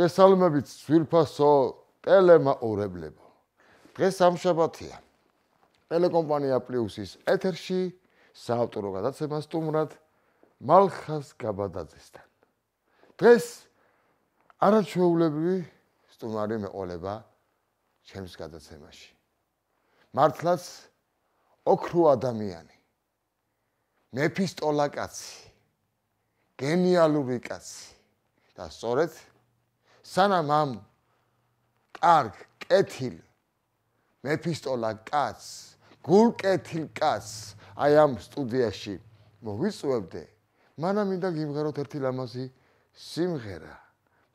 მოგესალმებით ძვირფასო ტელემაყურებლებო. დღეს სამშაბათია. ტელეკომპანია პლუსის ეთერში საავტორო გადაცემა სტუმრად მალხაზ გაბადაძესთან. დღეს არაჩვეულებრივი სტუმარი მეყოლება ჩემს გადაცემაში. მართლაც ოქრო ადამიანი. მეფისტოლა კაცი. გენიალური კაცი. და სწორედ სანამ ამ კარგ კეთილ მეფისტოლა კაცს, გულკეთილ კაცს აი ამ სტუდიაში მოვიწვევდე, მანამ მინდა გიმღეროთ ერთი ლამაზი სიმღერა,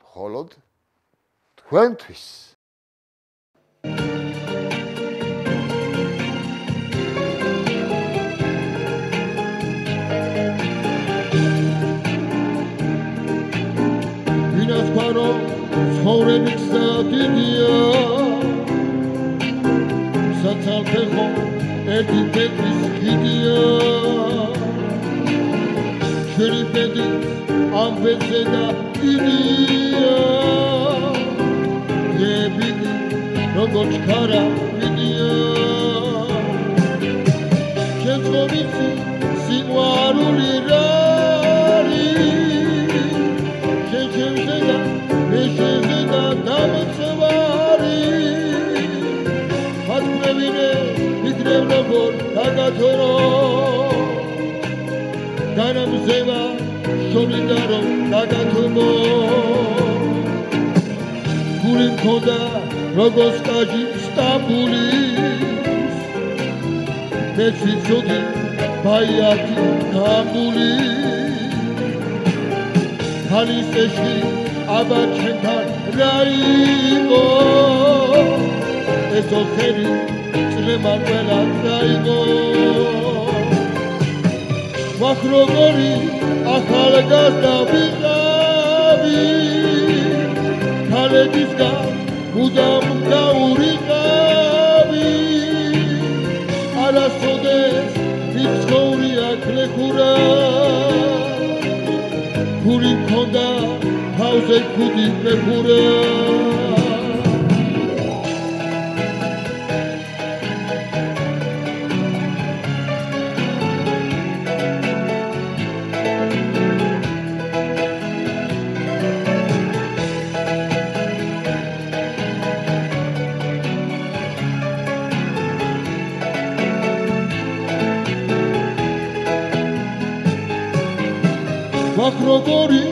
მხოლოდ თქვენთვის. ვინასფარო ცხოვრების სადიდია საცალფეხო ერთი პეტრის ხიდია ჩვენი პეტრი ამ ბედზე და იდია ებიდი როგორც ხარა ვიდია ჩემ ცხოვრებაში სიყვარული რა Dagatoro, Ganamzeva, Solidaro, Dagatomo, Kulim Koda, Rogoskaji, Stambulis, Petri Bayati, Kambulis, Haliseshi, Abachentan, Raigo, Esoheri. Lemavela traigo Macrogori Akhalgazda bigavi Kalegiska Udam gaurigavi Arasodes Vitskoria klekura Kurim konda Hauze kudi klekura Macrogori,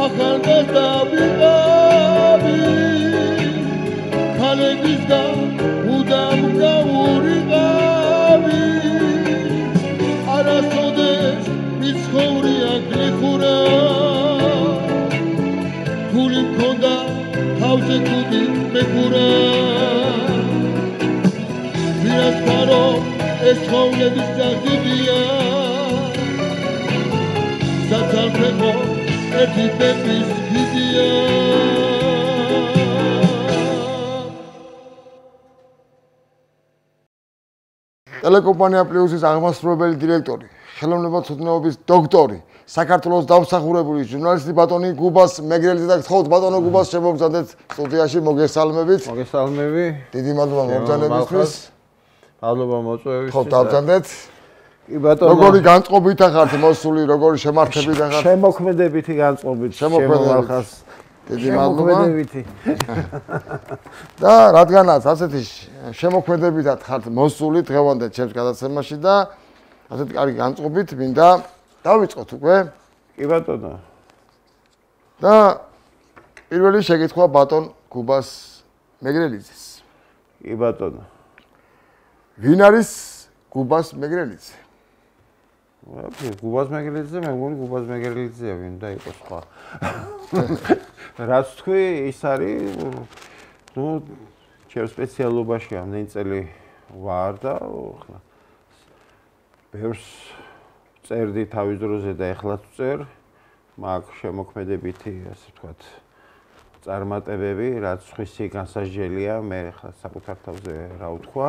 Akhalgazda bigavi Kalegiska, Udam gaurigavi Arasodes, Vitskoria klekura Kulim konda, Hauze kudi klekura Vinasparo, Escholebis dagidya Satalfeho, eti pepis hidia. ტელეკომპანია პლუსის აღმასრულებელი დირექტორი, ხელოვნებათმცოდნეობის დოქტორი, საქართველოს დამსახურებული ჟურნალისტი ბატონი გუბას მეგრელიძე და გთხოვთ ბატონო გუბას შემოგზავნეთ სტუდიაში მოგესალმებით. მოგესალმები. დიდი მადლობა მომბრძანებისთვის. მადლობა მოწვევისთვის. ხო, დავზანდეთ. კი ბატონო. როგორი განწყობითა ხართ მოსული, როგორი შემართებითა ხართ? შემოქმედებითი განწყობით. შემოქმედებით. დიდი მადლობა. შემოქმედებითი. და რადგანაც ასეთი შემოქმედებითად ხართ მოსული დღევანდელ ჩემს გადაცემაში და ასეთი კარგი განწყობით მინდა დავიწყოთ უკვე. კი ბატონო. და პირველი შეკითხვა ბატონ გუბას მეგრელიძეს. კი ბატონო. ვინ არის გუბას მეგრელიძე? გუბას მეგრელიძე, მე მგონი გუბას მეგრელიძეა, ვინ და იყო სხვა. რაც თქვი, ის არის, ნუ ჩემ სპეციალობაში ამდენი წელი ვარ და ხლა ბევრს წერდი თავის დროზე და ეხლაც ვწერ მაქვს შემოქმედებითი, ასე ვთქვათ, წარმატებები, რაც სხვისი განსაჯელია, მე ხა საკუთარ თავზე რა ვთქვა,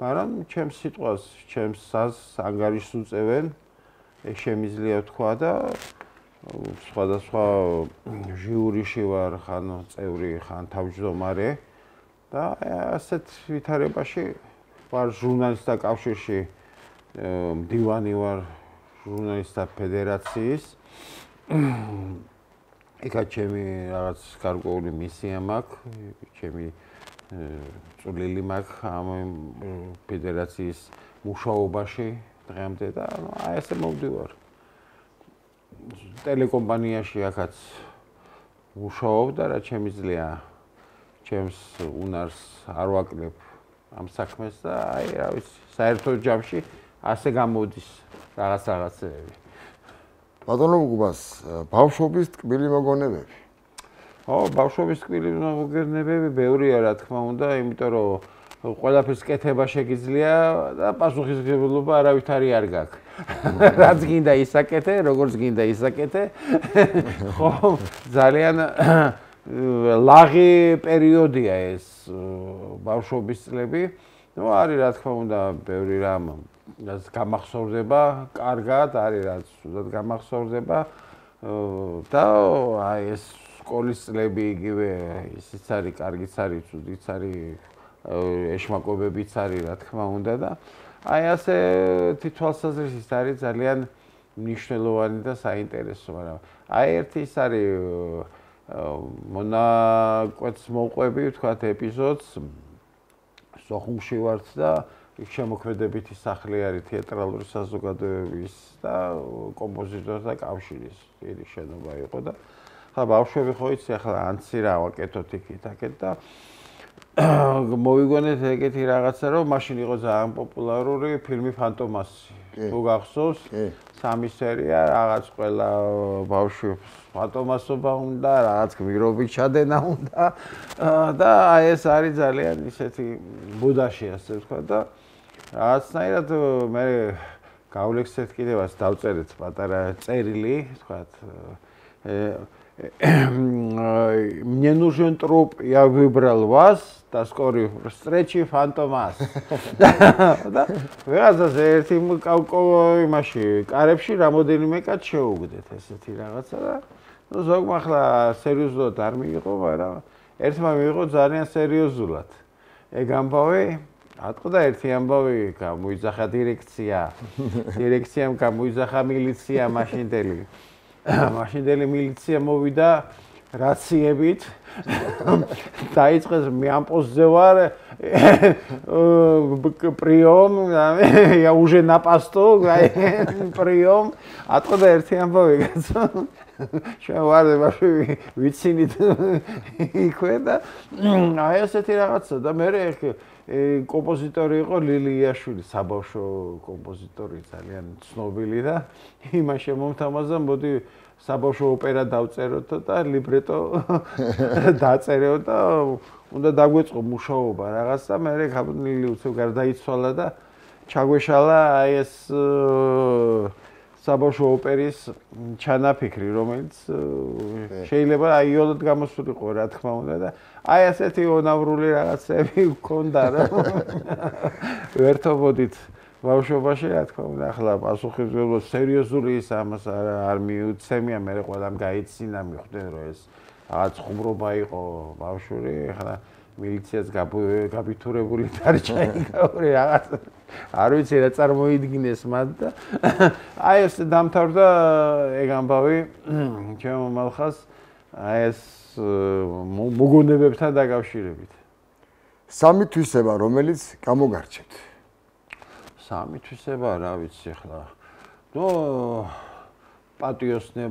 მაგრამ ჩემს სიტყვას, ჩემს ანგარიშს უწევენ, ეს შემიძლია ვთქვა და სხვადასხვა ჟიურიში ვარ, ხან წევრი, ხან თავმჯდომარე და ასეთ ვითარებაში ვარ ჟურნალისტთა კავშირში, მდივანი ვარ ჟურნალისტთა ფედერაციის. ეკა ჩემი რაღაც გარკვეული მისია მაქვს, ჩემი წვლილი მაქვს ამ ფედერაციის მუშაობაში დღემდე და აი ესე მოვდივარ. ტელეკომპანიაში ახაც მუშაობ და რა შემიძლია ჩემს უნარს არ ვაკლებ ამ საქმეს და აი რა ვიცი, საერთო ჯამში ასე გამოდის რაღაცები. ბატონო გუბას, ბავშვობის ტკბილი მოგონებები. ბავშვობის ტკბილი მოგონებები ბევრია რა თქმა უნდა, იმიტომ რომ ყველაფერს კეთება შეგიძლია და პასუხისმგებლობა არავითარი არ გაქვს. რაც გინდა ისაკეთე, როგორც გინდა ისაკეთე. ხო, ძალიან ლაღი პერიოდია ეს ბავშვობის წლები. ნუ არის რა თქმა უნდა ბევრი რამ რაც გამახსოვრდება, კარგად არის რაც სულად გამახსოვრდება და აი ეს სკოლის წლები იგივე ისიც არის, კარგიც არის, ცუდიც არის, ეშმაკობებიც არის რა თქმა უნდა და აი ასე თვითთვალსაზრისით არის ძალიან მნიშვნელოვანი და საინტერესო, მაგრამ აი ერთი ის არის მონაკვეთს მოვყვები, ვთქვათ, ეპიზოდს სოხუმში ვართ და იქ შემოქმედებითი სახლი არის თეატრალური საზოგადოების და კომპოზიტორთა კავშირის დიდი შენობა იყო და ხა ბავშვები ხო იცი ახლა ანცი რა ვაკეთოთ იქით-აქეთ და მოვიგონეთ ეგეთი რაღაცა რომ მაშინ იყო ძალიან პოპულარული ფილმი ფანტომასი. თუ გახსოვს, 3 სერია რაღაც ყველა ბავშვი ფანტომასობა უნდა, რაღაც გმირობი ჩადენა უნდა და აი ეს არის ძალიან ისეთი ბუდაში ასე ვთქვა და რაღაცნაირად მე გავლექსეთ კიდევაც დავწერეთ патара წერილი, ვთქვათ. Мне нужен труп, я выбрал вас, да скорее встречи фантомас. და ვიღაცაზე ერთი იმაში, კარებში რამოდენიმე კაც შეუგდეთ ესეთი რაღაცა და ნუ ზოგმა ახლა სერიოზულად არ მიიღო, მაგრამ ერთმა მიიღო ძალიან სერიოზულად. ეგ ამბავი ატყდა ერთი ამბავი, გამოიძახა დირექციამ გამოიძახა მილიცია მაშინდელი. მაშინდელი მილიცია მოვიდა რაციებით დაიწყეს მე ამ პოსტზე ვარ приём я уже на посту приём ატყდა ერთი ამბავი კაცო შევარდე ბავშვი ვიცინით იქვე და აი ესეთი რაღაცა და მე კომპოზიტორი იყო ლილияშვილი, საბავშვო კომპოზიტორი, ძალიან ცნობილი და იმას შემომთავაზა, მოდი საბავშვო ოპერა დავწეროთ და ლიბრეტო დაწერეო და უნდა დაგვეწყო მუშაობა რაღაც და მე ხაბნილი უცებ გარდაიცვალა და ჩაგვეშალა აი ეს საბავშვო ოპერის ჩანაფიქრი, რომელიც შეიძლება აიოლად გამოსულიყო, რა თქმა უნდა და აი ასეთი ონავრული რაღაცები გქონდა რა. ვერთობოდით ბავშვობაში, რა თქმა უნდა, ახლა პასუხისმგებლობა სერიოზული ის ამას არ მიუცემია, მე ყველამ გაიცინა, მიხვდნენ რომ ეს რაღაც ხუმრობა იყო ბავშვური, ახლა მილიციაც გაბითურებული დარჩაიგავრი რაღაც არ ვიცი რა წარმოიდგინეს მათ და აი ეს დამთავრდა ეგ ამბავი ჩემო მალხას აი ეს მოგონებებთან დაკავშირებით. სამი თვისება, რომელიც გამოგარჩეთ. სამი თვისება, რა ვიცი ახლა. ნუ პატრიოტიზმი,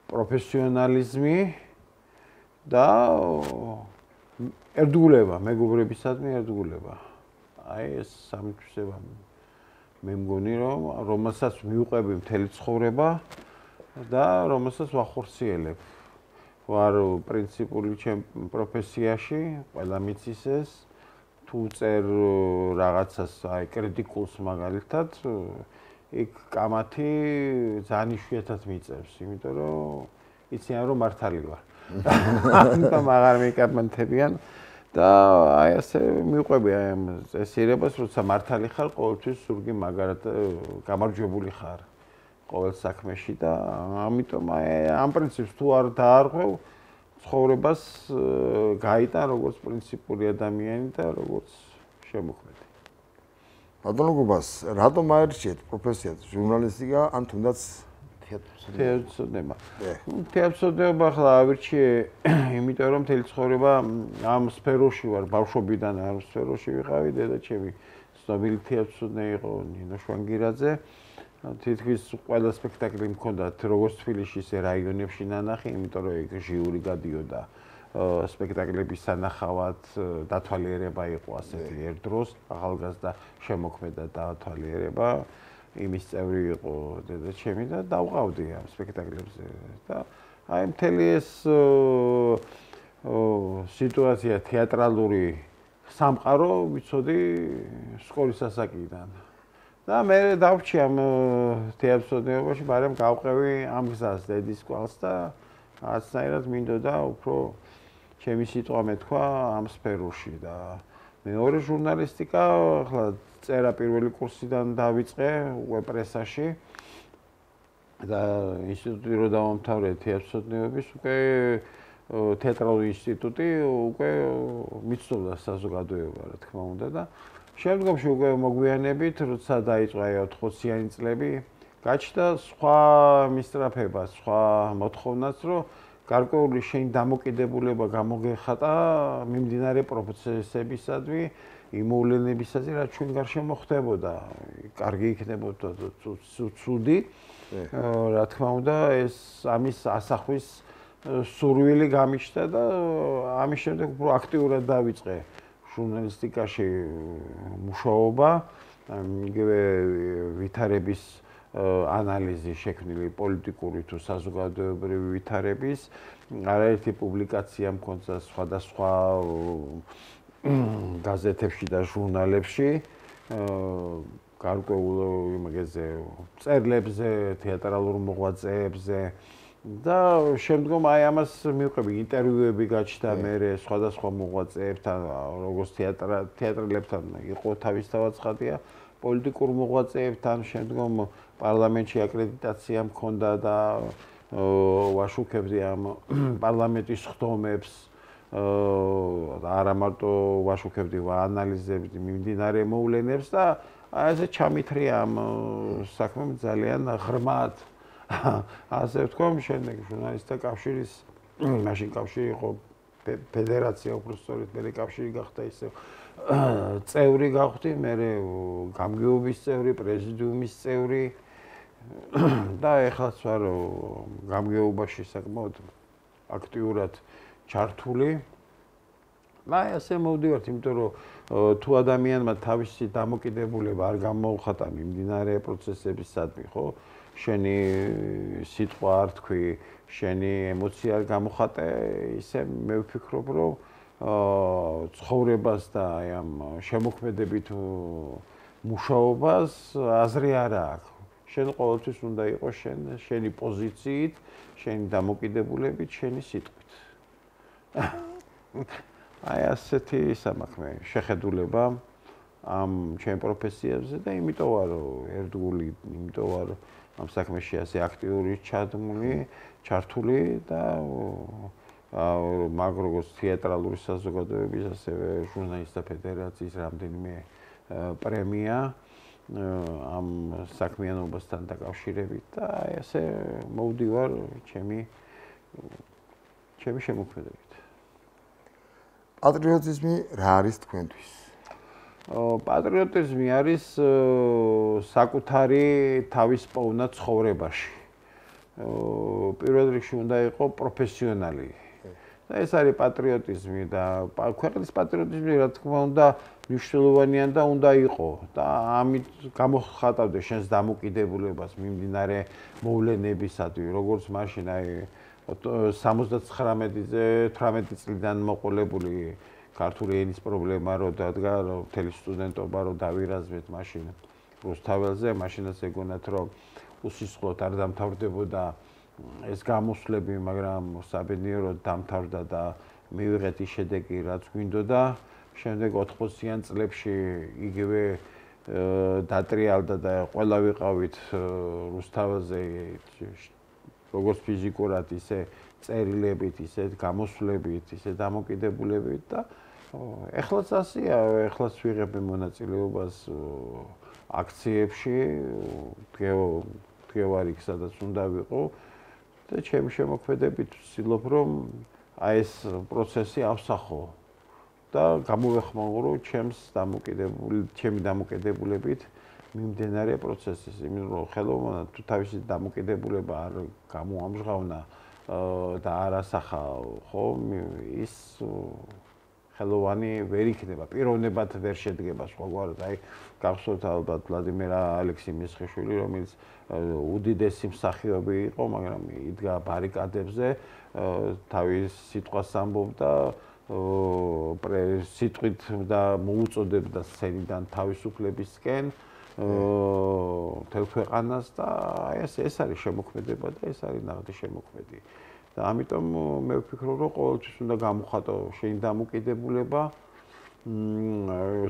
პროფესიონალიზმი და ერთგულება, მეგობრებისადმი ერთგულება. აი ეს სამი თვისება მე მგონი რომ რომელსაც მიუყვები მთელი ცხოვრება და რომელსაც ვახორციელებ. ვარ პრინციპული ჩემ პროფესიაში, ყველა მიცის ეს. თუ წერ რაღაცას აი კრიტიკულს მაგალითად იქ კამათი ძალიან იშვიათად მიწევს, იმიტომ რომ იციან რომ მართალი ვარ. ამიტომ აღარ მიკამათებიან და აი ასე მიყვები აი ამ წესიერებას, როცა მართალი ხარ, ყოველთვის ზურგი მაგარად გამარჯვებული ხარ ყოველ საქმეში და ამიტომ აი ამ პრინციპს თუ არ დაარღვევ, ცხოვრებას გაიტან როგორც პრინციპული ადამიანი და როგორც შემოქმედი. ბატონო გუბას, რატომ აერჩიეთ პროფესიად ჟურნალისტიკა ან თუნდაც თეატრცოდნება? თეატრცოდნება ახლა ავირჩიე, იმიტომ რომ მთელი ცხოვრება ამ სფეროში ვარ, ბავშვობიდან ამ სფეროში ვიყავი, დედაჩემი ცნობილი თეატრცოდნე იყო ნინო შვანგირაძე. თითქმის ყველა სპექტაკლი მქონდათ როგორც თბილისში, ისე რაიონებში ნანახი, იმიტომ რომ ეგ ჟიური გადიოდა სპექტაკლების სანახავად, დათვალიერება იყო ასეთი ერთ დროს, ახალგაზრდა შემოქმედა დათვალიერება, იმის წევრი იყო დედაჩემი და დავყავდი ამ სპექტაკლებზე და აი მთელი ეს სიტუაცია თეატრალური სამყარო ვიცოდი სკოლის ასაკიდან. და მე დავრჩი ამ თეატრცოდნეობაში, მაგრამ გავყევი ამ გზას დედის კვალს და რაღაცნაირად მინდოდა უფრო ჩემი სიტყვა მეთქვა ამ სფეროში და მეორე ჟურნალისტიკა, ახლა წერა პირველი კურსიდან დავიწყე უკვე პრესაში და ინსტიტუტი რო დავამთავრე თეატრცოდნეობის, უკვე თეატრალური ინსტიტუტი უკვე მიცნობდა საზოგადოება, რა თქმა უნდა და შემდგომში უკვე მოგვიანებით, როცა დაიწყო აი 80-იანი წლები, გაჩნდა სხვა მისწრაფება, სხვა მოთხოვნაც, რომ გარკვეული შენი დამოკიდებულება გამოგეხატა მიმდინარე პროცესებისადმი, იმ მოვლენებისადმი, რაც ჩვენ გარშემო ხდებოდა. კარგი იქნებოდა ცუდი. რა თქმა უნდა, ეს ამის ასახვის სურვილი გამიჩნდა და ამის შემდეგ უფრო აქტიურად დავიწყე ჟურნალისტიკაში მუშაობა, იგივე ვითარების ანალიზი შექმნილი პოლიტიკური თუ საზოგადოებრივი ვითარების, არაერთი პუბლიკაცია მქონდა სხვადასხვა გაზეთებში და ჟურნალებში, გარკვეულ იმაზე წერლებზე, თეატრალურ მოღვაწეებზე და შემდგომ აი ამას მივყვები ინტერვიუები გაჩნდა მე სხვადასხვა მოღვაწეებთან, როგორც თეატრალებთან იყო თავისთავად ცხადია, პოლიტიკურ მოღვაწეებთან, შემდგომ პარლამენტში აკრედიტაცია მქონდა და ვაშუქებდი ამ პარლამენტის ხდომებს, არა მარტო ვაშუქებდი, ვაანალიზებდი მიმდინარე მოვლენებს და აი ესე ჩამithრე ამ საქმემ ძალიან ღრმად. ასე ვთქვამ, შემდეგ ჟურნალისტთა კავშირის, მაშინ კავშირი იყო ფედერაცია, უფრო სწორედ მე კავშირი გახდა ისე წევრი გავხდი, მე გამგეობის წევრი, პრეზიდიუმის წევრი და ეხლაც ვარ გამგეობაში საკმაოდ აქტიურად ჩართული. აი ასე მოვდივართ, იმიტომ რომ თუ ადამიანმა თავისი დამოკიდებულება არ გამოუხატა მიმდინარე პროცესებისადმი, ხო? შენი სიტყვა არ თქვი, შენი ემოცია არ გამოხატე, ისე მე ვფიქრობ, რომ ცხოვრებას და აი ამ შემოქმედებით მუშაობას აზრი არ აქვს. შენ ყოველთვის უნდა იყოს შენი პოზიციით, შენი დამოკიდებულებით, შენი სიტყვით. აი ასეთი სამაქმე შეხედულება ამ ჩემ პროფესიებზე და იმიტომ ვარ ერთგული, იმიტომ ვარ ამ საქმეში ასე აქტიური ჩართული და მაგ როგორც თეატრალური საზოგადოების, ასევე ჟურნალისტთა ფედერაციის რამდენიმე პრემია ამ საქმიანობასთან დაკავშირებით და აი ასე მოვდივარ ჩემი შემოქმედებით. პატრიოტიზმი რა არის თქვენთვის? პატრიოტიზმი არის საკუთარი თავის პოვნა ცხოვრებაში. პირველ რიგში უნდა იყოს პროფესიონალი. და ეს არის პატრიოტიზმი და ქვეყნის პატრიოტიზმი რა თქმა უნდა მნიშვნელოვანია და უნდა იყოს და ამით გამოხატავდე შენს დამოკიდებულებას მიმდინარე მოვლენებისადმი, როგორც მაშინ აი 79-ზე 18 წლიდან მოყოლებული ქართული ენის პრობლემა რო დადგა, მთელი სტუდენტობა რო დავირაზმეთ მაშინ რუსთაველზე, მაშინაც ეგონათ რომ უსისხლოდ არ დამთავრდებოდა ეს გამოსვლები, მაგრამ საბედნიეროდ დამთავრდა და მივიღეთ ის შედეგი, რაც გვინდოდა. შემდეგ 80-იან წლებში იგივე დატრიალდა და ყველა ვიყავით რუსთაველზე როგორც ფიზიკურად, ისე წერილებით, ისე გამოსვლებით, ისე დამოკიდებულებით და ეხლაც ასეა, ეხლაც ვიღებენ მონაწილეობას აქციებში, დღევარიქ სადაც უნდა ვიყო და ჩემი შემოქმედებით ვცდილობ რომ აი ეს პროცესი ავსახო და გამოვეხმაურო ჩემი დამოკიდებულებით მიმდინარე პროცესის, იმიტომ რომ ხელოვანა თუ თავისი დამოკიდებულება არ გამოამჟღავნა და არ ასახა, ხო, ის ხელოვანი ვერ იქნება, პიროვნებად ვერ შედგება სხვაგვარად. აი, გახსოვთ ალბათ ვლადიმერ ალექსი-მესხიშვილი, რომელიც უდიდესი მსახიობი იყო, მაგრამ იდგა ბარიკადებზე, თავის სიტყვას ამბობდა, სიტყვით და მოუწოდებდა სცენიდან თავისუფლებისკენ მთელ ქვეყანას და ეს არის შემოქმედება და ეს არის ნაღდი შემოქმედი. და ამიტომ მე ვფიქრობ, რომ ყოველთვის უნდა გამოხატო შენი დამოკიდებულება,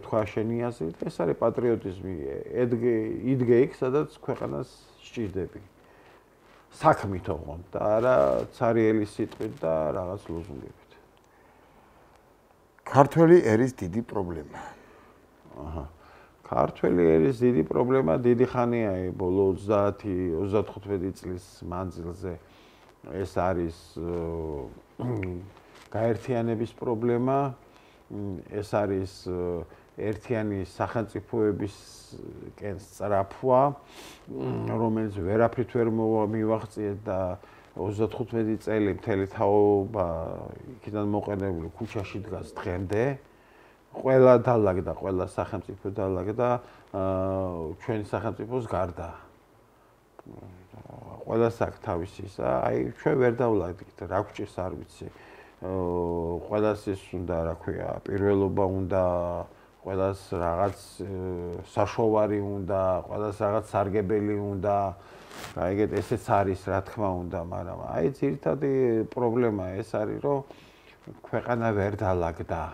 თქვა შენი აზრი და ეს არის პატრიოტიზმი. იდგე იქ, სადაც ქვეყანას სჭირდები. საქმით ოღონდ და არა ცარიელი სიტყვით და რაღაც ლოზუნგებით. ქართველი ერის დიდი პრობლემა. აჰა. ქართველი ერის დიდი პრობლემა დიდი ხანია, ბოლო 30-35 წლის მანძილზე. ეს არის გაერთიანების პრობლემა, ეს არის ერთიანი სახელმწიფოებისკენ სწრაფვა, რომელიც ვერაფრით ვერ მივაღწიეთ და 35 წელი მთელი თაობა იქიდან მოყენებული ქუჩაში დგას დღემდე. ყველა დალაგდა, ყველა სახელმწიფო დალაგდა ჩვენი სახელმწიფოს გარდა. ყველას აქვს თავისი ისა, აი ჩვენ ვერ დავლაგდით, რა გვჭირს არ ვიცი. ყველას ის უნდა, რა ქვია, პირველობა უნდა, ყველას რაღაც საშოვარი უნდა, ყველას რაღაც სარგებელი უნდა. გაიგეთ, ესეც არის, რა თქმა უნდა, მაგრამ აი ძირითადი პრობლემა ეს არის, რომ ქვეყანა ვერ დალაგდა.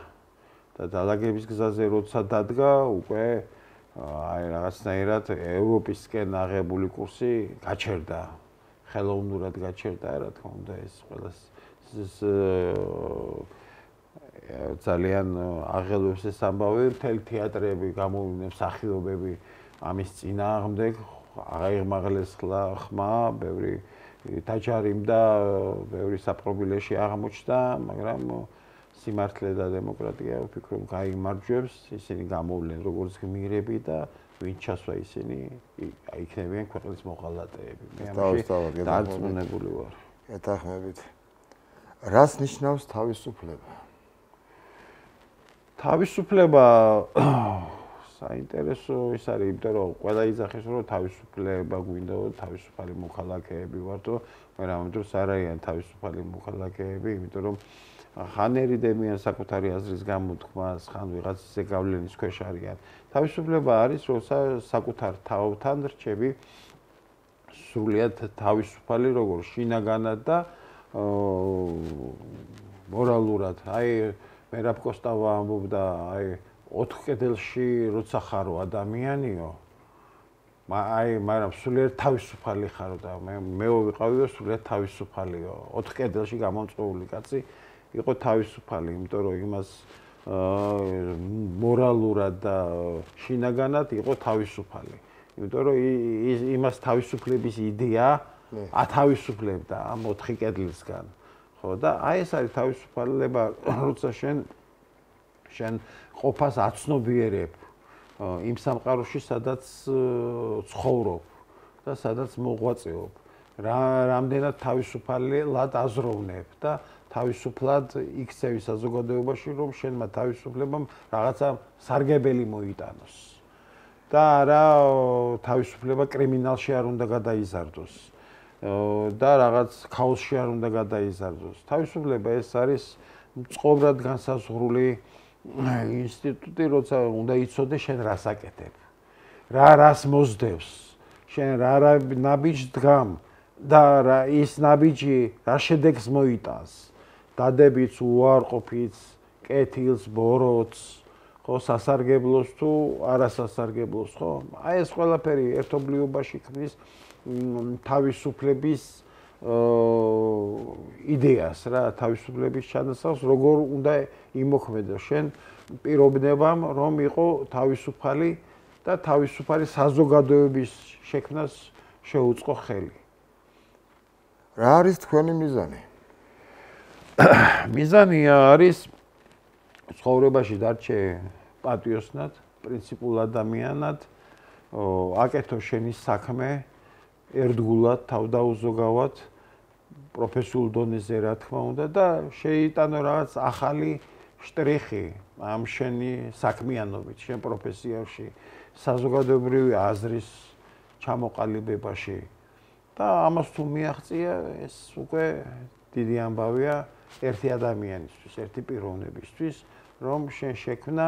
და დალაგების გზაზე როცა დადგა, უკვე აი რაღაცნაირად ევროპისკენ აღებული კურსი გაჩერდა. ხელოვნურად გაჩერდა, რა თქმა უნდა, ეს ყველას ძალიან აღელვებს ეს ამბავი, მთელი თეატრები გამოვიდნენ, მსახიობები ამის წინააღმდეგ, აღაიღმაღლეს ხმა, ბევრი დაჯარიმდა, ბევრი საპყრობილეში აღმოჩნდა, მაგრამ სიმართლე და დემოკრატია ვფიქრობ გაიმარჯვებს, ისინი გამოვლენ როგორც გმირები და ვინ ჩასვა ისინი იქნებიან ქვეყნის მოღალატეები. მე ამაში დარწმუნებული ვარ. ეთანხმებით. რას ნიშნავს თავისუფლება? თავისუფლება საინტერესო ის არის, იმიტომ რომ ყველა იძახის, რომ თავისუფლება გვინდა, თავისუფალი მოქალაქეები ვართ, მაგრამ ამ დროს არ არიან თავისუფალი მოქალაქეები, იმიტომ რომ ხან ერიდებიან საკუთარი აზრის გამოთქმას, ხან ვიღაცის ზეგავლენის ქვეშ არიან. თავისუფლება არის, როცა საკუთარ თავთან რჩები სრულიად თავისუფალი, როგორც შინაგანად და მორალურად. აი მე რაპკოსტავა ამბობდა, აი 4 კედელში როცა ხარო ადამიანიო, მაგრამ სულიერ თავისუფალი ხარო და მე ვიყავიო სულიერ თავისუფალიო. 4 კედელში გამომწვეული კაცი იყო თავისუფალი, იმიტომ რომ იმას მორალურად და შინაგანად იყო თავისუფალი. იმიტომ რომ იმას თავისუფლების იდეა ათავისუფლებდა ამ 4 კედლისგან. ხო და აი ეს არის თავისუფლება, როცა შენ ყოფას აცნობიერებ იმ სამყაროში, სადაც ცხოვრობ და სადაც მოღვაწეობ. რამდენად თავისუფლად აზროვნებ და თავისუფლად იქცევი საზოგადოებაში, რომ შენმა თავისუფლებამ რაღაცა სარგებელი მოიტანოს. და არა თავისუფლება კრიმინალში არ უნდა გადაიზარდოს. და რაღაც ქაოსში არ უნდა გადაიზარდოს. თავისუფლება ეს არის მწყობრად განსაზღვრული ინსტიტუტი, როცა უნდა იცოდე შენ რას აკეთებ. რას მოსდევს შენ რა ნაბიჯს დგამ და ის ნაბიჯი რა შედეგს მოიტანს დადებიც უარყოფით კეთილს ბოროტს ხო სასარგებლოს თუ არასასარგებლოს ხო აი ეს ყველაფერი ერთობლიობაში ქმნის თავისუფლების იდეას რა თავისუფლების ჩანასახს როგორ უნდა იმოქმედო შენ პირობნებამ რომ იყო თავისუფალი და თავისუფალი საზოგადოების შექმნას შეუწყო ხელი რა არის თქვენი მიზანი მიზანი არის ცხოვრებაში დარჩე პატრიოტად პრინციპულ ადამიანად აკეთო შენი საქმე ერთგულად თავდაუზოგავად პროფესიულ დონეზე რა თქმა უნდა და შეიტანო რაღაც ახალი შტრიხი ამ შენი საქმიანობით შენ პროფესიაში საზოგადოებრივი აზრის ჩამოყალიბებაში და ამას თუ მიაღწია ეს უკვე დიდი ამბავია ერთი ადამიანისთვის ერთი პიროვნებისთვის რომ შენ შექმნა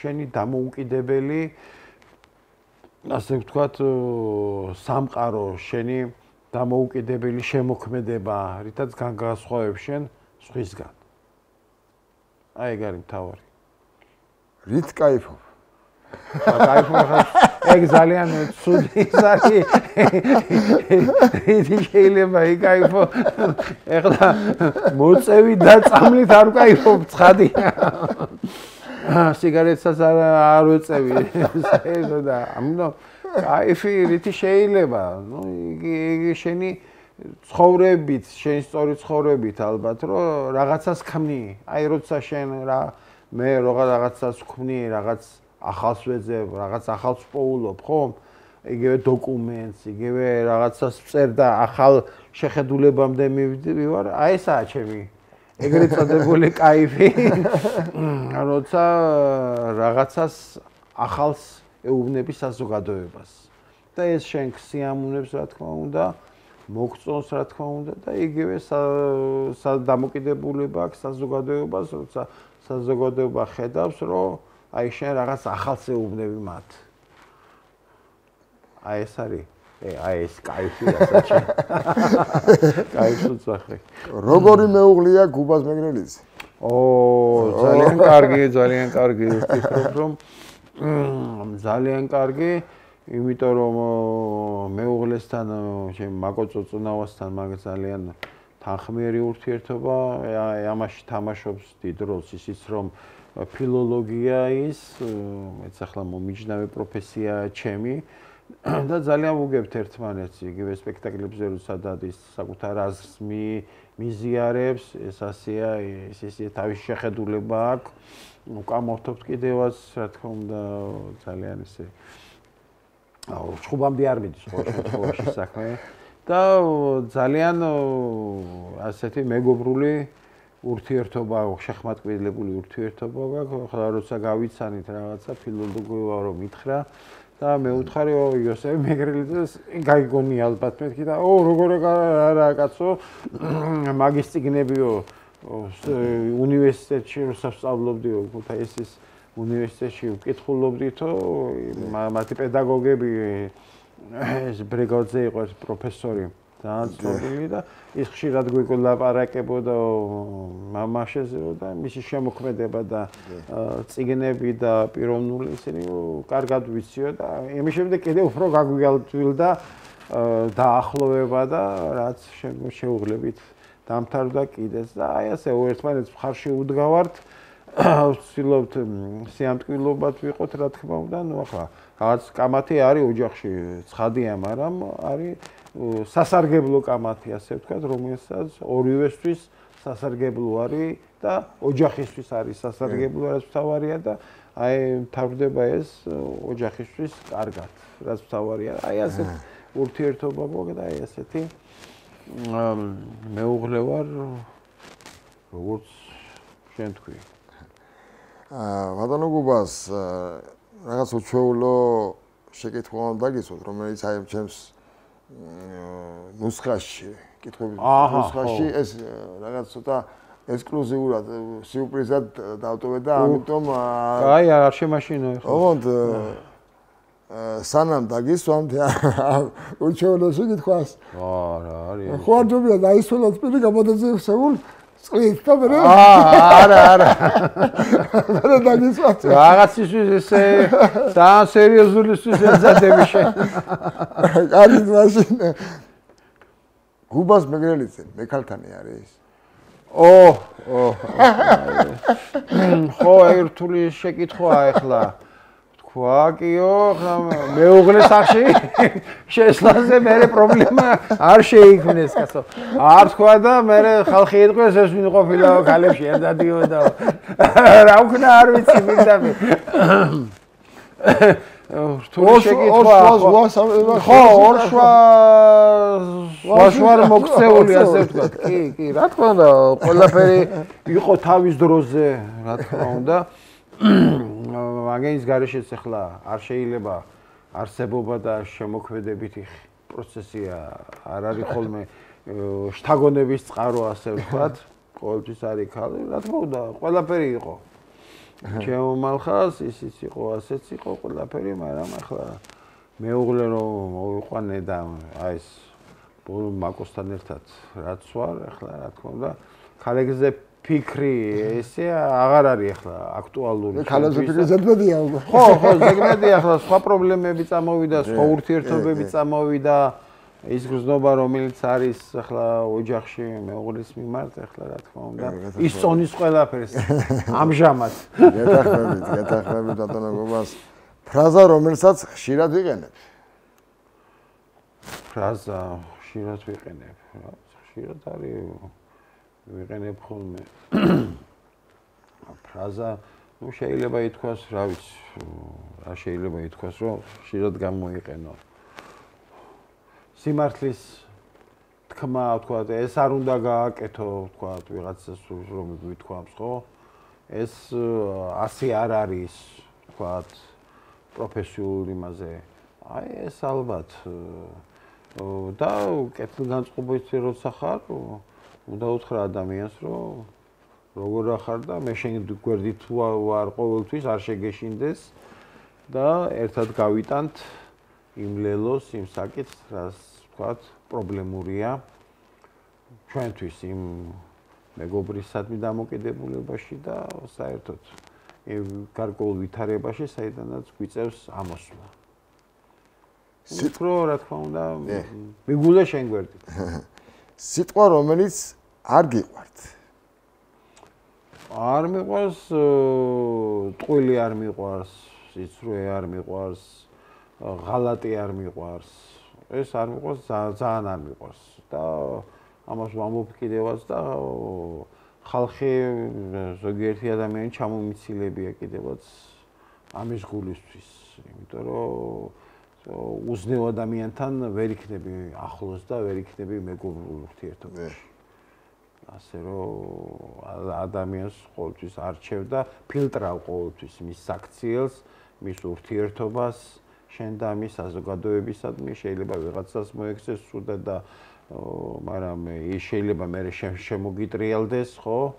შენი დამოუკიდებელი ასე ვთქვათ სამყარო შენი დამოუკიდებელი შემოქმედება რითაც განგასხვავებ შენ სხვისგან აი ეგ არის მთავარი რით кайფობ ეგ ძალიან ცუდი არის ის შეიძლება იკაიფო ეხლა მოწევი და წამლით არ ვკაიფობ ცხადია სიგარეტსაც არ ვეწევი საერთო და ამიტომ кайფი რითი შეიძლება ნუ იგი შენი ცხოვრებით შენი სწორი ცხოვრებით ალბათ რომ რაღაცას ქმნი აი როცა შენ რა მე რაღაცას ვქმნი რაღაც ახალს ვეძებ რაღაც ახალს პოულობ ხომ იგივე დოკუმენტს იგივე რაღაცას წერ და ახალ შეხედულებამდე მივდივარ აი ესაა ჩემი ეგრეთ წოდებული кайფი როცა რაღაცას ახალს ეუბნები საზოგადოებას და ეს შენ სიამოვნებს რა თქმა უნდა მოგწონს რა თქმა უნდა და იგივე დამოკიდებულება აქვს საზოგადოებას როცა საზოგადოება ხედავს რომ აი შენ რაღაც ახალს ეუბნები მათ აი ეს არის აი ეს кайფი ასაჩი кайფი უცხახე როგორი მეუღლეა გუბას მეგრელიძე ძალიან კარგი ვფიქრობ რომ ძალიან კარგი იმიტომ რომ მეუღლესთან შენ მაკო წოწუნავასთან მაგ ძალიან თანხმიერი ურთიერთობა ამაში თამაშობს დიდ როლს ისიც რომ ფილოლოგია ის მეც ახლა მომიჯნავე პროფესია ჩემი და ძალიან ვუგებთ ერთმანეთს იგივე სპექტაკლებზე როდესაც ის საკუთარ აზრს მიზიარებს ეს ასეა ის თავის შეხედულება აქვს უკამორთობთ კიდევაც რა თქმა უნდა ძალიან ისე ჩხუბამდე არ მიდის ყოველში საქმე და ძალიან ასეთი მეგობრული ურთიერთობა შეხმატკბილებული ურთიერთობა გაქვს ახლა როცა გავიცანით რაღაცა ფილოლოგია რომ მითხრა და მე ვუთხარი იოსებ მეგრელიძეს გაიგონია ალბათ მეთქი და როგორ არა კაცო მაგის წიგნებიო უნივერსიტეტში როცა სწავლობდიო ქუთაისის უნივერსიტეტში ვკითხულობდითო მათი პედაგოგები ეს ბრეგოძე იყო ეს პროფესორი ძალიან ცნობილი და ის ხშირად გვიგულაპარაკებოდა მამაშეზე და მისი შემოქმედება და წიგნები და პიროვნული ისინი კარგად ვიციო და იმის შემდეგ კიდევ უფრო გაგვიგალთვილდა დაახლოვება და რაც შეუღლებით დამთავრდა კიდეც და აი ასე ერთმანეთს მხარში უდგავართ ვცდილობთ სიამტკბილობად ვიყოთ რა თქმა უნდა ნუ ახლა რაღაც კამათი არის ოჯახში ცხადია მაგრამ არის სასარგებლო კამათი ასე ვთქვათ რომელსაც ორივესთვის სასარგებლო არის და ოჯახისთვის არის სასარგებლო რაც მთავარია და აი მთავრდება ეს ოჯახისთვის კარგად რაც მთავარია აი ასე ურთიერთობა გვაქვს და აი ასეთი მეუღლე ვარ როგორც შენ თქვი ბატონო გუბას რაღაც უჩვეულო შეკითხვა უნდა გისვათ რომელიც აი ჩემს ნუსხაში კითხვის ნუსხაში ეს რაღაც ცოტა ექსკლუზიურად სიურპრიზად დავტოვე და ამიტომ აი არ შემაშინო ოღონდ სანამ დაგისვამთ უჩვენოში გითხვას. არა, არის. ხო არ ჯობია დაისვენოთ პირი გამოდაძებსებულ წყლით და მე არა. მე დაგისვამთ. რაღაცისთვის ესე ძალიან სერიოზულისთვის ეზადები შენ. კარგი მაშინ. გუბას მეგრელიძე მექალთანი არის. ხო, ერთული შეკითხვაა ახლა. თქვა კიო, მეუღლე სახში შესლაზე მე პრობლემა არ შეიქმნეს, კაცო. არ თქვა და მე ხალხი იტყვეს ეს ვინ ყოფილა ქალებში ერთადიოდა. რა ვქნა არ ვიცი მიდამი. რთული შეკითხვა. ხო, ორშვა მოქცეული ასე ვთქვა. კი, რა თქმა უნდა, ყველაფერი იყო თავის დროზე, რა თქმა უნდა. მაგენის გარეშეც ახლა არ შეიძლება არსებობა და შემოქმედებითი პროცესია არ არის ხოლმე შთაგონების წყარო ასე ვთქვათ, ყოველთვის არის ქალი, რა თქმა უნდა, ყველაფერი იყო. ჩემო მალხას ისიც იყო, ასეც იყო ყველაფერი, მაგრამ ახლა მეუღლე რომ მოვიყვანე და აი ეს ბოლო მაკოსთან ერთად რაც ვარ, ახლა რა თქმა უნდა, ქალებზე ფიქრი ესე აღარ არის ახლა აქტუალური. ქალებზე ფიქრი ზედმეტია უკვე. ხო, ზედმეტია ახლა სხვა პრობლემები წამოვიდა, სხვა ურთიერთობები წამოვიდა. ის გრძნობა რომელიც არის ახლა ოჯახში მეუღლის მიმართ, ახლა რა თქმა უნდა, ის წონის ყველაფერს ამჟამად. გეთახმებით ბატონო გუბას. ფრაზა რომელსაც ხშირად ვიყენებ. ფრაზა ხშირად ვიყენებ. ხშირად არის ვიყენებ ხოლმე. ფრაზა, ну შეიძლება ითქვას, რა ვიცი, რა შეიძლება ითქვას, რომ ხშირად გამოიყენო. სიმართლის თქმა, თქვა, ეს არ უნდა გააკეთო, თქვა, ვიღაცას რომ ვითქვამს, ხო? ეს ასე არ არის, თქვა, პროფესიულ იმაზე. აი ეს ალბათ და კეთილგანწყობითი როცა ხარ, უნდა უთხრა ადამიანს, რომ როგორ ახარ და მე შენ გვერდით ვარ ყოველთვის არ შეგეშინდეს და ერთად გავიტანთ იმ ლელოს, იმ საკითხს, რაც ვთქვათ, პრობლემურია ჩვენთვის იმ მეგობრისადმი დამოკიდებულებაში და საერთოდ იმ გარკვეულ ვითარებაში, საიდანაც გვიწევს ამოსვლა. უფრო რა თქმა უნდა, მიგულე შენ გვერდით. სიტყვა რომელიც არ გიყვართ. არ მიყვარს, ტყვილი არ მიყვარს, სიცრუე არ მიყვარს, ღალატი არ მიყვარს. ეს არ მიყვარს, ძალიან არ მიყვარს და ამას ვამბობ კიდევაც და ხალხი ზოგიერთი ადამიანი ჩამომიცილებია კიდევაც ამის გულისთვის, იმიტომ რომ უზნეო ადამიანთან ვერ იქნები ახლოს და ვერ იქნები მეგობრულ ურთიერთობაში. ასე რომ ადამიანს ყოველთვის არჩევ და ფილტრავ ყოველთვის მის საქციელს, მის ურთიერთობას, შენ და მის საზოგადოებისადმი შეიძლება ვიღაცას მოექცეს ცუდად და მაგრამ ის შეიძლება მე შემოგიტრიალდეს, ხო?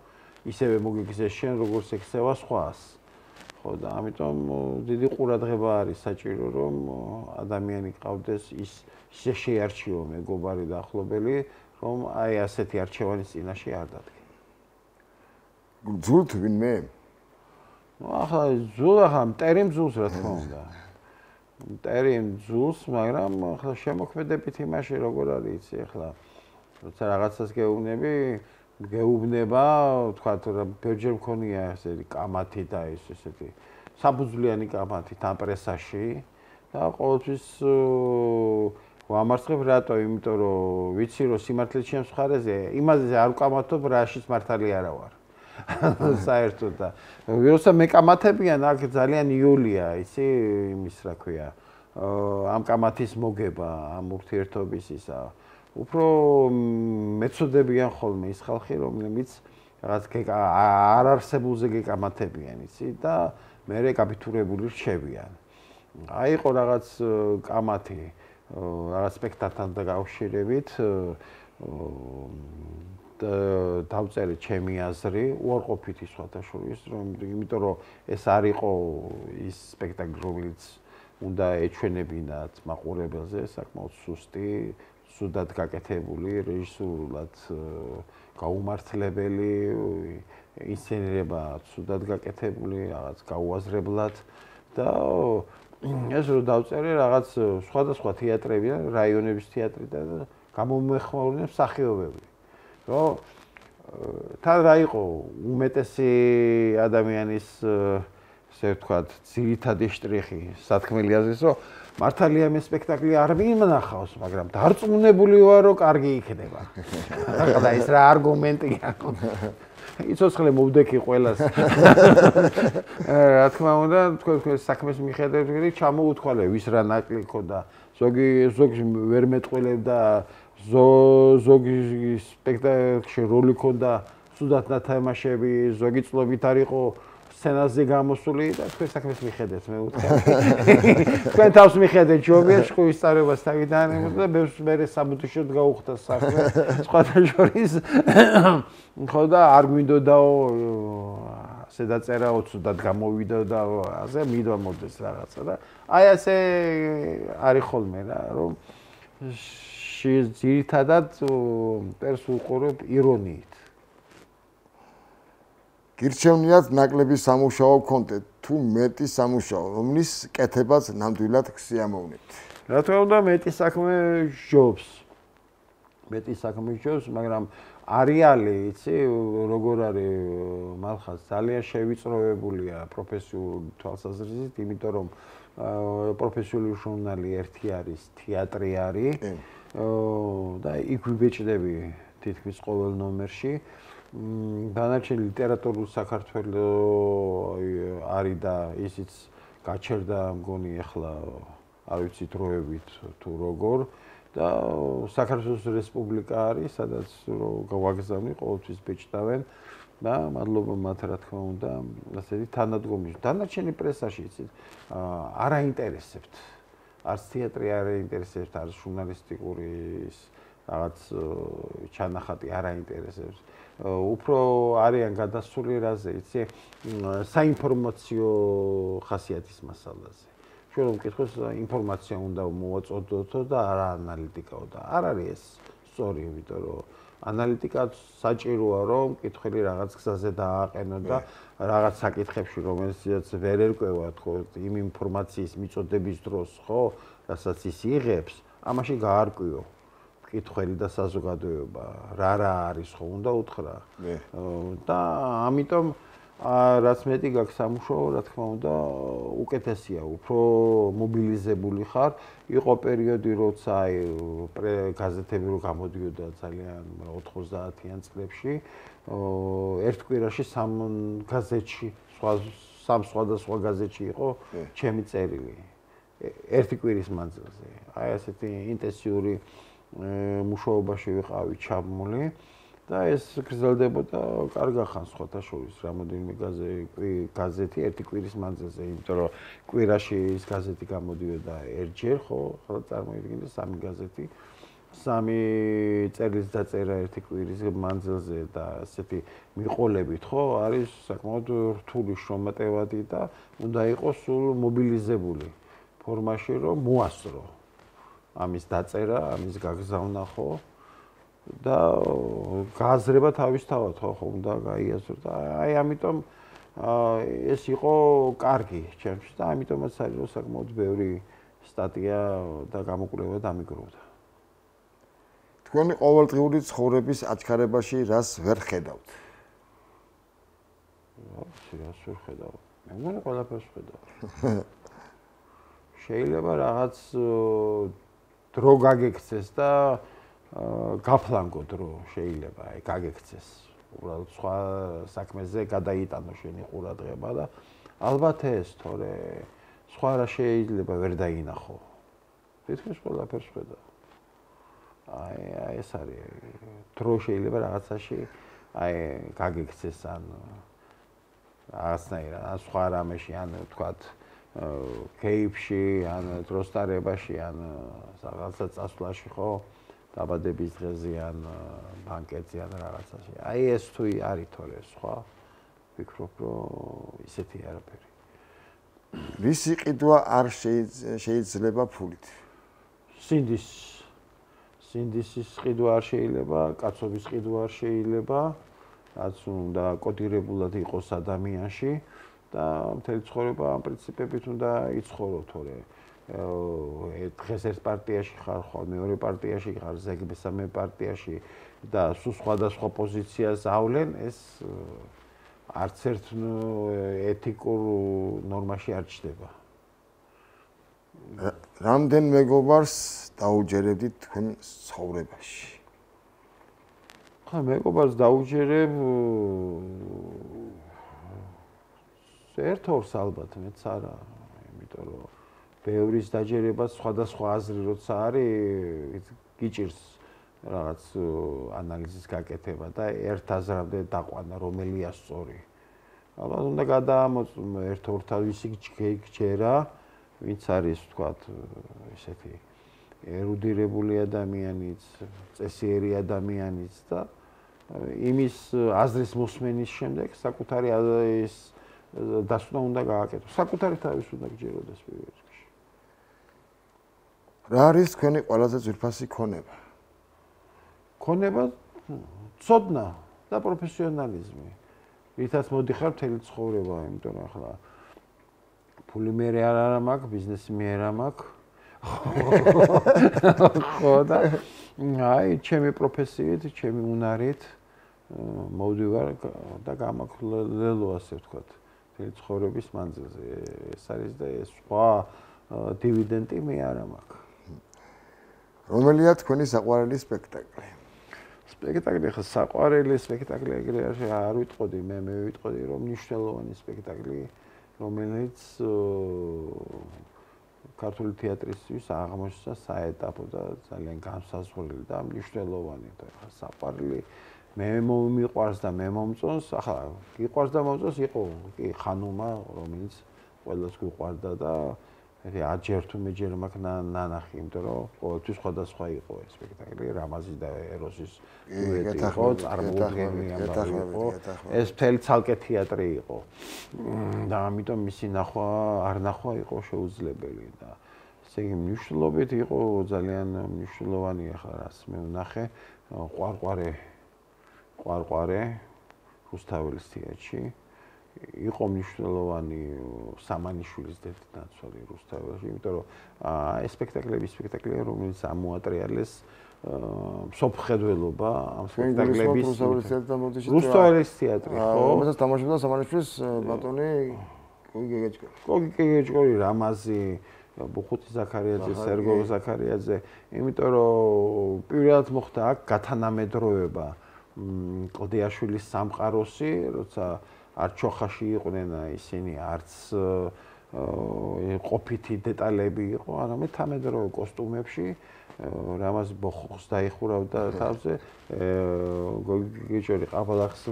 ისევე მოგიქცეს შენ, როგორც ექცევა სხვას. ხო და ამიტომ დიდი ყურადღება არის საჭირო, რომ ადამიანი ყავდეს ისე შეარჩიო მეგობარი და ახლობელი, რომ აი ასეთი არჩევანის წინაშე არ დადგე. ძულთ ვინმე? ნუ ახლა ძულ ახლა მტერი მძულს რა თქმა უნდა. მტერი მძულს, მაგრამ ახლა შემოქმედებით იმაში როგორ არის იცი ახლა როცა რაღაცას გეუბნება, თქვა ბევრჯერ მქონია ესეთი კამათი და ესეთი საფუძვლიანი კამათი თან პრესაში და ყოველთვის ვამარცხებ რატო? იმიტომ რომ ვიცი რომ სიმართლე ჩემს მხარეზე, იმაზე არ ვკამათობ, რაშიც მართალი არა ვარ. საერთოდ და როცა მეკამათებიან, აქ ძალიან იოლია, იცი, იმის რა ქვია, ამ კამათის მოგება, ამ ურთიერთობის ისა. უფრო მეწოდებიან ხოლმე ის ხალხი, რომლებიც რაღაც არ არსებულზე გეკამათებიან, იცი, და მერე კაპიტულებული რჩებიან. აი იყო რაღაც კამათი რაღაც სპექტაკლთან დაკავშირებით დავწერე ჩემი აზრი, უარყოფითი სხვათა შორის, იმიტომ რომ ეს არ იყო ის სპექტაკლი, რომელიც უნდა ეჩვენებინათ მაყურებელზე საკმაოდ სუსტი, სუდად გაკეთებული, რეჟისურულად გაუმართლებელი ინსცენირება სუდად გაკეთებული, რაღაც გაუაზრებლად და ეს რო დავწერე რაღაც სხვადასხვა თეატრებიდან, რაიონების თეატრიდან გამომეხმაურნენ მსახიობები. რომ თან რა იყო უმეტესი ადამიანის ესე ვთქვათ, ძირითადი შტრიხი სათქმელი აზრის, რომ მართალია მე სპექტაკლი არ მინახავს, მაგრამ დარწმუნებული ვარ, რომ კარგი იქნება. ახლა ეს რა არგუმენტია. იცოცხლე მოვდექი ყველას. რა თქმა უნდა, თქვენ საქმეს მიხედავთ, ჩამოუთვალე, ვის რა ნაკლი ქონდა. ზოგი ვერ მეტყველებდა, ზოგი სპექტაკლში როლი ქონდა, სუდად ნათამაშები, ზოგი წლობით არ იყო სცენაზე გამოსული და თქვენ საქმეს მიხედეთ, მე ვუთხრა. თქვენ თავს მიხედეთ, ჯობია შხუის წარებას თავიდან და მე საბუთიშოდ გაუხდა საქმე. სხვათა შორის ხო და არ გვინდოდაო ასე დაწერაო, ცუდად გამოვიდა და ასე მიდამოდეს რაღაცა და აი ასე არის ხოლმე რა, რომ ძირითადად პერს უყურებ ირონიით. გირჩევნიათ ნაკლები სამუშაო გქონდეთ, თუ მეტი სამუშაო, რომლის კეთებაც ნამდვილად გსიამოვნებთ. რა თქმა უნდა, მეტი საქმე ჯობს. მეტი საქმე ჯობს, მაგრამ არეალი, იცი, როგორ არის მალხაც ძალიან შევიწროებულია პროფესიული თვალსაზრისით, იმიტომ რომ პროფესიული ჟურნალი ერთი არის, თეატრი არის და იქ ვიბეჭდები თითქმის ყოველ ნომერში. დანარჩენი ლიტერატურული საქართველო არის და ისიც გაჩერდა მგონი ახლა არ ვიცი დროებით თუ როგორ და საქართველოს რესპუბლიკა არის, სადაც გავაგზავნი ყოველთვის ბეჭდავენ და მადლობა მათ რა თქმა უნდა, ასეთი თანადგომის. დანარჩენი პრესაში იცით, არ აინტერესებთ. არც თეატრი არ აინტერესებთ, არც ჟურნალისტიკური რაღაც ჩანახატი არ აინტერესებს. უფრო არიან გადასული რაზე, იცი, საინფორმაციო ხასიათის მასალაზე. ჩვენ რომ ვკითხოს, ინფორმაცია უნდა მოვაწოდოთ და არა ანალიტიკაო და არ არის ეს სწორი, იმიტომ რომ ანალიტიკა საჭიროა, რომ მკითხველი რაღაც გზაზე დააყენო და რაღაც საკითხებში, რომელსაც ვერ ერკვევა, თქო, იმ ინფორმაციის მიწოდების დროს, ხო, რასაც ის იღებს, ამაში გაარკვიო. მკითხველი და საზოგადოება რა არის ხო უნდა უთხრა და ამიტომ რაც მეტი გაქვს სამუშაო, რა თქმა უნდა, უკეთესია, უფრო მობილიზებული ხარ. იყო პერიოდი, როცა გაზეთები რო გამოდიოდა ძალიან 90-იან წლებში, ერთ კვირაში სამ სხვადასხვა გაზეთში იყო ჩემი წერილი. ერთი კვირის მანძილზე. აი ასეთი ინტენსიური მუშაობაში ვიყავი ჩაბმული და ეს გრძელდებოდა კარგა ხანს სხვათა შორის რამოდენიმე გაზეთი ერთი კვირის მანძილზე, იმიტომ რომ კვირაში ის გაზეთი გამოდიოდა ერთჯერ, ხო, ახლა წარმოიდგინე სამი გაზეთი, სამი წერილს დაწერა ერთი კვირის მანძილზე და ასეთი მიყოლებით, ხო, არის საკმაოდ რთული შრომატევადი და უნდა იყოს სულ მობილიზებული ფორმაში, რომ მოასწრო ამის დაწერა, ამის გაგზავნა ხო და გააზრება თავისთავად ხო უნდა გაიაზრო და აი ამიტომ ეს იყო კარგი ჩემთვის და ამიტომაც არის რომ საკმაოდ ბევრი სტატია და გამოკვლევა დამიგროვდა. თქვენი ყოველდღიური ცხოვრების აჩქარებაში რას ვერ ხედავთ? რას ვერ ხედავ? მე მგონი ყველაფერს ხედავ. შეიძლება რაღაც დრო გაგექცეს და გაფლანგო დრო შეიძლება აი გაგექცეს. უბრალოდ სხვა საქმეზე გადაიტანო შენი ყურადღება და ალბათ ეს თორე სხვა რა შეიძლება ვერ დაინახო. თითქოს ყველაფერს ხედავ. აი ეს არის დრო შეიძლება რაღაცაში აი გაგექცეს ან რაღაცნაირად ან სხვა რამეში ან თქვათ კეიფში ან დროსტარებაში ან რაღაცა წასვლაში ხო დაბადების დღეზე ან ბანკეტზე ან რაღაცაში. აი ეს თუ არის თორე სხვა ვფიქრობ რომ ისეთი არაფერი. რისი ყიდვა არ შეიძლება ფულით? სინდისის ყიდვა არ შეიძლება, კაცობის ყიდვა არ შეიძლება, რაც უნდა კოდირებულად იყოს ადამიანში და მთელი ცხოვრება ამ პრინციპებით უნდა იცხოვრო, თორე დღეს ერთ პარტიაში ხარ, ხვალ მეორე პარტიაში ხარ, ზეგ მესამე პარტიაში და სულ სხვადასხვა პოზიციას ავლენ, ეს არც ერთ ეთიკურ ნორმაში არ ჩნდება. რამდენ მეგობარს დაუჯერებდით თქვენ ცხოვრებაში? ხა მეგობარს დაუჯერებ ერთ-ორს ალბათ, მეც არა, იმიტომ რომ ბევრის დაჯერებას სხვადასხვა აზრი როცა არის, გიჭირს რაღაც ანალიზის გაკეთება და ერთ აზრამდე დაყვანა, რომელია სწორი. ალბათ უნდა გადაამოწმო ერთ-ორ თავისი გჯერა, ვინც არის, ვთქვათ, ესეთი ერუდირებული ადამიანიც, წესიერი ადამიანიც და იმის აზრის მოსმენის შემდეგ საკუთარი ის დასვნა უნდა გააკეთო. საკუთარი თავის უნდა გჯეროდეს პირველ რიგში. რა არის თქვენი ყველაზე ძვირფასი ქონება? ქონება ცოდნა და პროფესიონალიზმი. რითაც მოდიხარ მთელი ცხოვრება, იმიტომ რომ ახლა ფული მე არ მაქვს, ბიზნესი მე არ მაქვს. ხო და აი, ჩემი პროფესიით, ჩემი უნარით მოვდივარ და გამაკლელო ასე ვთქვათ. მთელი ცხოვრების მანძილზე ეს არის და ეს სხვა დივიდენდი მე არ მაქვს. რომელია თქვენი საყვარელი სპექტაკლი? სპექტაკლი ხა საყვარელი სპექტაკლი ეგრე არ ვიტყოდი, მე ვიტყოდი რომ მნიშვნელოვანი სპექტაკლი, რომელიც ქართული თეატრისთვის აღმოჩნდა საეტაპო და ძალიან განსაზღვრელი და მნიშვნელოვანი. ხა საყვარელი მე მიყვარს და მე მომწონს, ახლა გიყვარს და მომწონს იყო კი ხანუმა, რომელიც ყველას გიყვარდა და აჯერ თუ მეჯერ მაქვს ნანახი, იმიტომ რომ ყოველთვის სხვადასხვა იყო ეს სპექტაკლი, რამაზი და ეროსის დუეტი იყო, წარმოუდგენელი ამბავი იყო. ეს მთელი ცალკე თეატრი იყო. და ამიტომ მისი ნახვა, არ ნახვა იყო შეუძლებელი და ესე იგი მნიშვნელობით იყო ძალიან მნიშვნელოვანი ახლა რას მე ვნახე, ყვარყვარე რუსთაველის თეატრში. იყო მნიშვნელოვანი სამანიშვილის დედნაცვალი რუსთაველში, იმიტომ რომ ეს სპექტაკლები, რომელიც ამოატრიალეს მსოფლმხედველობა ამ სპექტაკლების რუსთაველის თეატრი, ხო? რომელსაც თამაშობდა სამანიშვილის ბატონი გოგი გეგეჭკორი, რამაზი, ბუხუთი ზაქარიაძე, სერგო ზაქარიაძე, იმიტომ რომ პირველად მოხდა აქ გათანამედროვება კლდიაშვილის სამყაროსი, როცა არ ჩოხაში იყვნენ ისინი, არც ყოფითი დეტალები იყო, არამედ თანამედროვე კოსტუმებში, რამაზ ბოხოს დაიხურავდა თავზე, გოგიჭორი ყაბალახს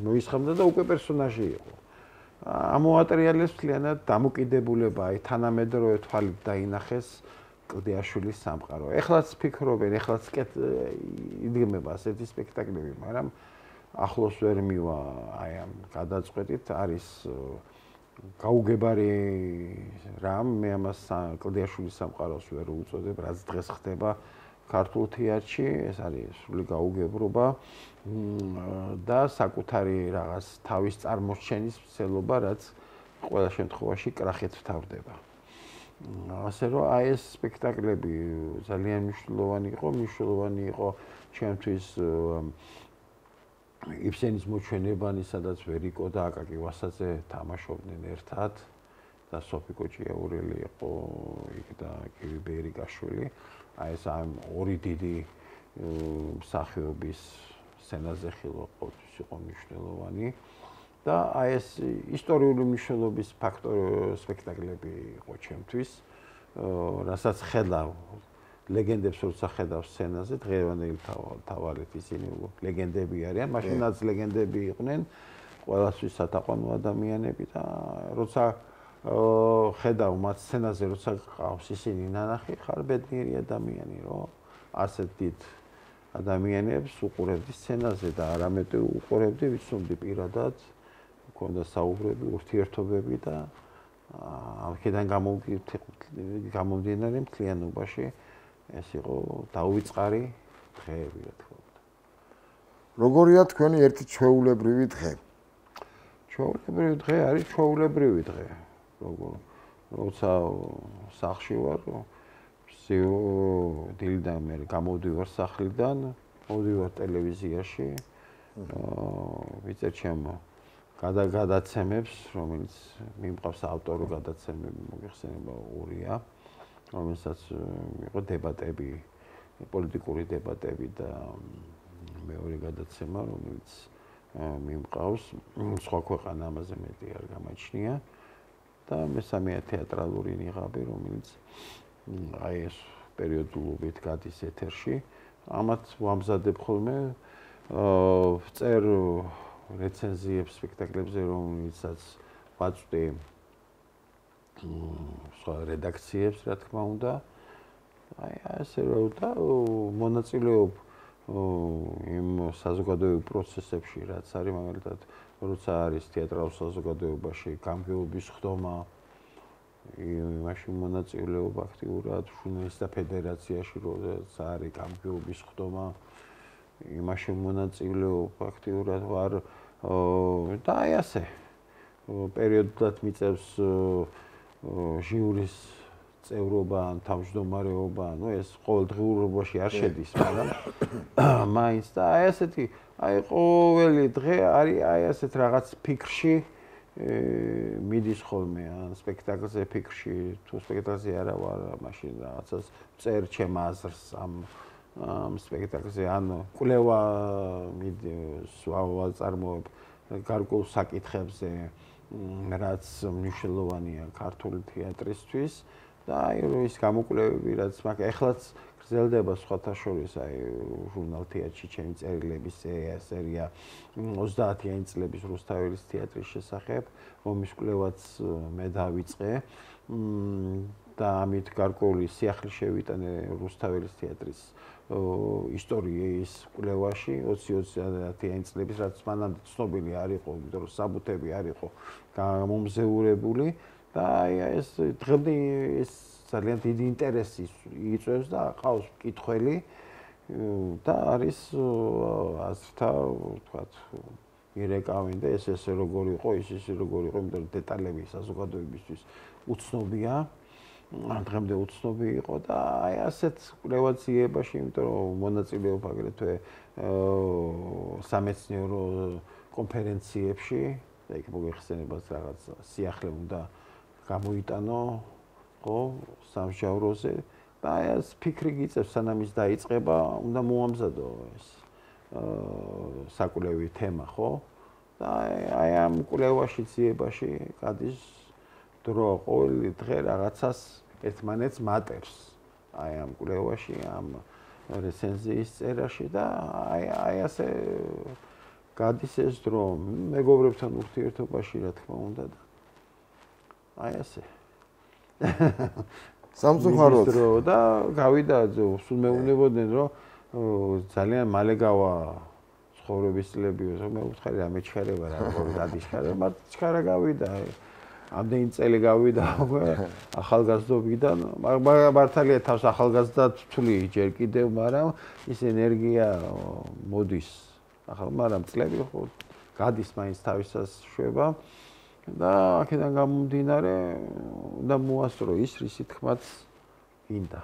მოისხამდა და უკვე პერსონაჟი იყო. ამოატრიალეს მთლიანად დამოკიდებულება, აი თანამედროვე თვალით დაინახეს კლდიაშვილის სამყარო. ეხლაც ფიქრობენ, ეხლაც იდგმება ასეთი სპექტაკლები, მაგრამ ახლოს ვერ მივა აი ამ გადაწყვეტით არის გაუგებარი რამ მე ამას კლდიაშვილის სამყაროს ვერ უწოდებ, რაც დღეს ხდება ქართულ თეატრში, ეს არის სრული გაუგებრობა და საკუთარი რაღაც თავის წარმოჩენის მცდელობა, რაც ყველა შემთხვევაში კრახით ვთავრდება. ასე რომ აი ეს სპექტაკლები ძალიან მნიშვნელოვანი იყო ჩემთვის იბსენის მოჩვენებანი, სადაც ვერიკო და აკაკი ვასაძე თამაშობდნენ ერთად და სოფიკო ჭიაურელი იყო იქ და კივი ბერიკაშვილი. აი ეს ამ ორი დიდი მსახიობის სცენაზე ხილვა ყოველთვის იყო მნიშვნელოვანი და აი ეს ისტორიული მნიშვნელობის სპექტაკლები იყო ჩემთვის, რასაც ხედავ ლეგენდებს როცა ხედავ სცენაზე, დღევანდელი თავალით ისინი ლეგენდები არიან, მაშინაც ლეგენდები იყვნენ, ყველასთვის სათაყვანო ადამიანები და როცა ხედავ მათ სცენაზე, როცა ყავს ისინი ნანახი, ხარ ბედნიერი ადამიანი, რომ ასეთ დიდ ადამიანებს უყურებდი სცენაზე და არამედ უყურებდი, ვიცნობდი პირადად, მქონდა საუბრები, ურთიერთობები და აქედან გამომდინარე მთლიანობაში ეს იყო დაუვიწყარი დღეები, რა თქმა უნდა. როგორია თქვენი ერთი ჩვეულებრივი დღე? ჩვეულებრივი დღე არის ჩვეულებრივი დღე. როცა სახლში ვარ, დილიდან მე გამოვდივარ სახლიდან, მოვდივარ ტელევიზიაში, ვიწერ ჩემო გადაცემებს, რომელიც მიმყავს ავტორი გადაცემები, მოიხსენება ორია, რომელსაც იყო დებატები, პოლიტიკური დებატები და მეორე გადაცემა, რომელიც მიმყავს სხვა ქვეყანა ამაზე მეტი არ გამაჩნია და მესამეა თეატრალური ნიღაბი, რომელიც აი ეს პერიოდულობით გადის ეთერში. ამათ ვამზადებ ხოლმე, ვწერ რეცენზიებს სპექტაკლებზე, რომელსაც ვაწვდი სხვა რედაქციებს, რა თქმა უნდა. აი ასე რომ და მონაწილეობ იმ საზოგადოებრივ პროცესებში, რაც არის მაგალითად, როცა არის თეატრალურ საზოგადოებაში გამგეობის ხდომა, იმაში მონაწილეობ აქტიურად ჟურნალისტთა ფედერაციაში, როცა არის გამგეობის ხდომა, იმაში მონაწილეობ აქტიურად ვარ და აი ასე პერიოდულად მიწევს ჟიურის წევრობა ან თავმჯდომარეობა, ეს ყოველდღიურობაში არ შედის, მაგრამ მაინც და აი ასეთი აი ყოველი დღე არის აი ასეთ რაღაც ფიქრში მიდის ხოლმე ან სპექტაკლზე ფიქრში, თუ სპექტაკლზე არა ვარ, მაშინ რაღაცას წერ ჩემ აზრს ამ სპექტაკლზე ან კვლევა ვაწარმოებ გარკვეულ საკითხებზე, რაც მნიშვნელოვანია ქართული თეატრისთვის და აი ის გამოკვლევები, რაც მაგ ეხლაც გრძელდება სხვათა შორის, აი ჟურნალ თეატრში ჩემი წერილების სერია 30-იანი წლების რუსთაველის თეატრის შესახებ, რომის კვლევაც მე დავიწყე და ამით გარკვეული სიახლე შევიტანე რუსთაველის თეატრის ისტორიის კვლევაში 20-30-იანი წლების, რაც მანამდე ცნობილი არ იყო, იმიტომ რომ საბუთები არ იყო გამომზეურებული და აი ეს დღემდე ეს ძალიან დიდი ინტერესი იწვევს და ყავს მკითხველი და არის აზრთა, ვთქვათ, მირეკავენ და ეს როგორ იყო, ის როგორ იყო, იმიტომ რომ დეტალები საზოგადოებისთვის უცნობია. დღემდე უცნობი იყო და აი ასეთ კვლევაციებაში, იმიტომ რომ მონაწილეობ აგრეთვე სამეცნიერო კონფერენციებში და იქ მოგეხსენებათ რაღაც სიახლე უნდა გამოიტანო, ხო, სამსჯავროზე და აი ეს ფიქრი გიწევს, სანამ ის დაიწყება, უნდა მოამზადო ეს საკვლევი თემა, ხო? და აი ამ კვლევაში ძიებაში გადის დრო, ყოველი დღე რაღაცას ერთმანეთს მატებს. აი ამ კვლევაში, ამ რეცენზიის წერაში და აი ასე გადის ეს დრო მეგობრებთან ურთიერთობაში, რა თქმა უნდა და აი ასე. სამწუხაროდ და გავიდა, სულ მეუბნებოდნენ, რომ ძალიან მალე გავა ცხოვრების წლები, რომ მე ვუთხარი რა მეჩქარება რა, გადიშქარა, მაგრამ ჩქარა გავიდა. ამდენი წელი გავიდა ახალგაზრდობიდან, მართალია თავს ახალგაზრდა თვლი ჯერ კიდევ, მაგრამ ის ენერგია მოდის. ახლა მაგრამ წლები ხო გადის მაინც თავისას შვება და აქედან გამომდინარე უნდა მოასწრო ის, რისი თქმაც გინდა.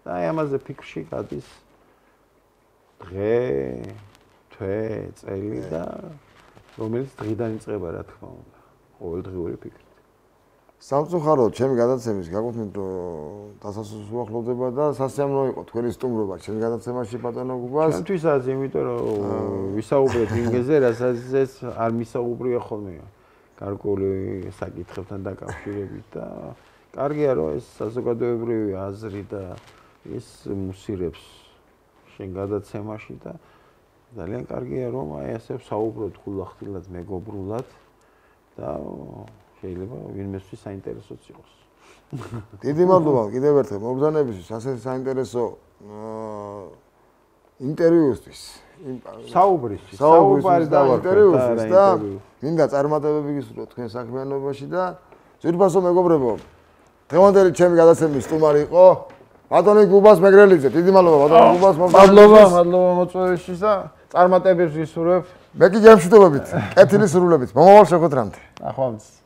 და აი ამაზე ფიქრში გადის დღე, თვე, წელი და რომელიც დღიდან იწყება, რა თქმა უნდა. ყოველდღიური ფიქრით. სამწუხაროდ, ჩემი გადაცემის გაკუთვნით დასასრულს უახლოვდება და სასიამოვნო იყო თქვენი სტუმრობა ჩემი გადაცემაში ბატონო გუბას. ჩვენთვისაც, იმიტომ რომ ვისაუბრეთ ინგლისზე, რასაც არ მისაუბრია ხოლმე გარკვეული საკითხებთან დაკავშირებით და კარგია რომ ეს საზოგადოებრივი აზრი და ის მუსირებს შენ გადაცემაში და ძალიან კარგია რომ აი ასე ვსაუბროთ გულახდილად, მეგობრულად და შეიძლება ვინმესთვის საინტერესოც იყოს. დიდი მადლობა კიდევ ერთხელ მობრძანებისთვის, ასეთი საინტერესო ინტერვიუსთვის. საუბარი დავარქვით და მინდა წარმატებები გისურვოთ თქვენ საქმიანობაში და ძვირფასო მეგობრებო, დღევანდელი ჩემი გადაცემის სტუმარი იყო ბატონი გუბას მეგრელიძე. დიდი მადლობა ბატონი გუბას მადლობა მოწვევისთვის და წარმატებებს ვისურვებ. მე კი გემშვიდობებით, კეთილი სრულებით. მომავალ შეხვედრამდე. ნახვამდის.